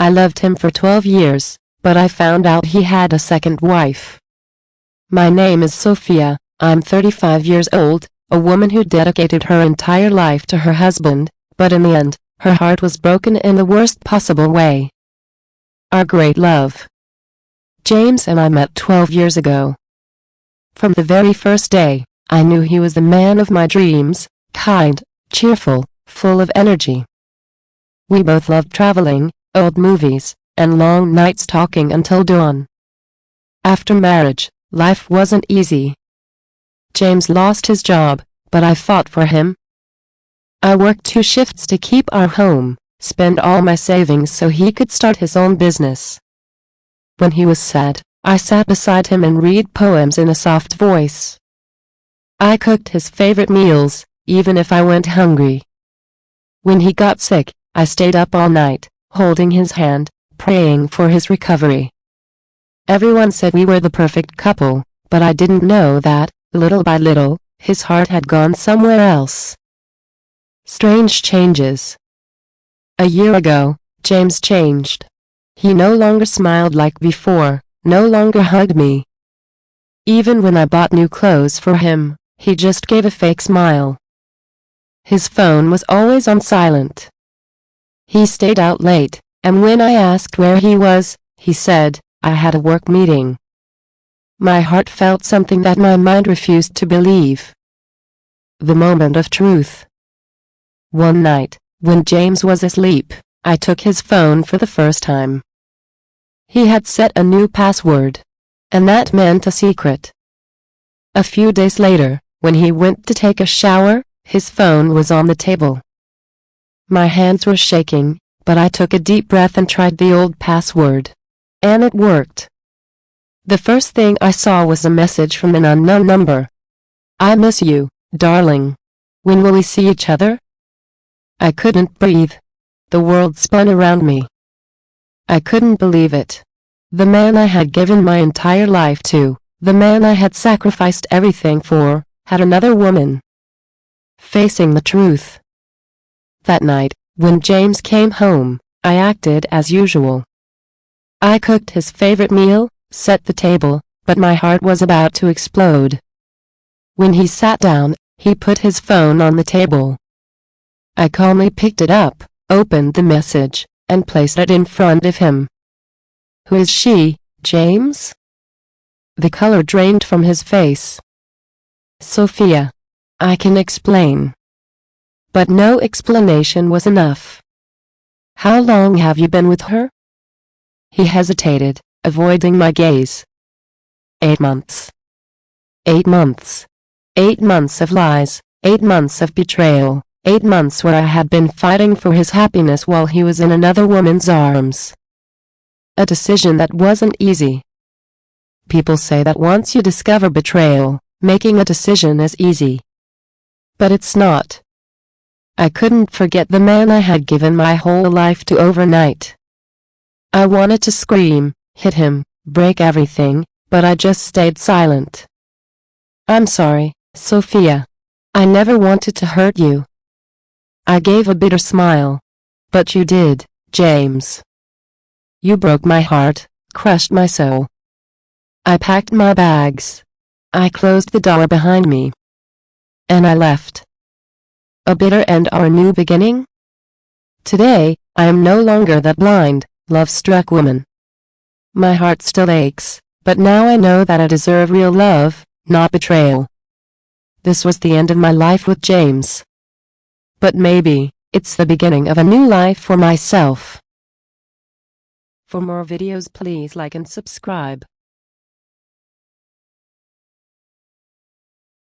I loved him for 12 years, but I found out he had a second wife. My name is Sophia, I'm 35 years old, a woman who dedicated her entire life to her husband, but in the end, her heart was broken in the worst possible way. Our great love. James and I met 12 years ago. From the very first day, I knew he was the man of my dreams, kind, cheerful, full of energy. We both loved traveling, old movies, and long nights talking until dawn. After marriage, life wasn't easy. James lost his job, but I fought for him. I worked 2 shifts to keep our home, spend all my savings so he could start his own business. When he was sad, I sat beside him and read poems in a soft voice. I cooked his favorite meals, even if I went hungry. When he got sick, I stayed up all night, holding his hand, praying for his recovery. Everyone said we were the perfect couple, but I didn't know that, little by little, his heart had gone somewhere else. Strange changes. A year ago, James changed. He no longer smiled like before, no longer hugged me. Even when I bought new clothes for him, he just gave a fake smile. His phone was always on silent. He stayed out late, and when I asked where he was, he said, "I had a work meeting." My heart felt something that my mind refused to believe. The moment of truth. One night, when James was asleep, I took his phone for the first time. He had set a new password, and that meant a secret. A few days later, when he went to take a shower, his phone was on the table. My hands were shaking, but I took a deep breath and tried the old password. And it worked. The first thing I saw was a message from an unknown number. "I miss you, darling. When will we see each other?" I couldn't breathe. The world spun around me. I couldn't believe it. The man I had given my entire life to, the man I had sacrificed everything for, had another woman. Facing the truth. That night, when James came home, I acted as usual. I cooked his favorite meal, set the table, but my heart was about to explode. When he sat down, he put his phone on the table. I calmly picked it up, opened the message, and placed it in front of him. "Who is she, James?" The color drained from his face. "Sophia. I can explain." But no explanation was enough. "How long have you been with her?" He hesitated, avoiding my gaze. 8 months. 8 months. 8 months of lies, 8 months of betrayal, 8 months where I had been fighting for his happiness while he was in another woman's arms. A decision that wasn't easy. People say that once you discover betrayal, making a decision is easy. But it's not. I couldn't forget the man I had given my whole life to overnight. I wanted to scream, hit him, break everything, but I just stayed silent. "I'm sorry, Sophia. I never wanted to hurt you." I gave a bitter smile. "But you did, James. You broke my heart, crushed my soul." I packed my bags. I closed the door behind me. And I left. A bitter end or a new beginning? Today, I am no longer that blind, love-struck woman. My heart still aches, but now I know that I deserve real love, not betrayal. This was the end of my life with James. But maybe, it's the beginning of a new life for myself. For more videos, please like and subscribe.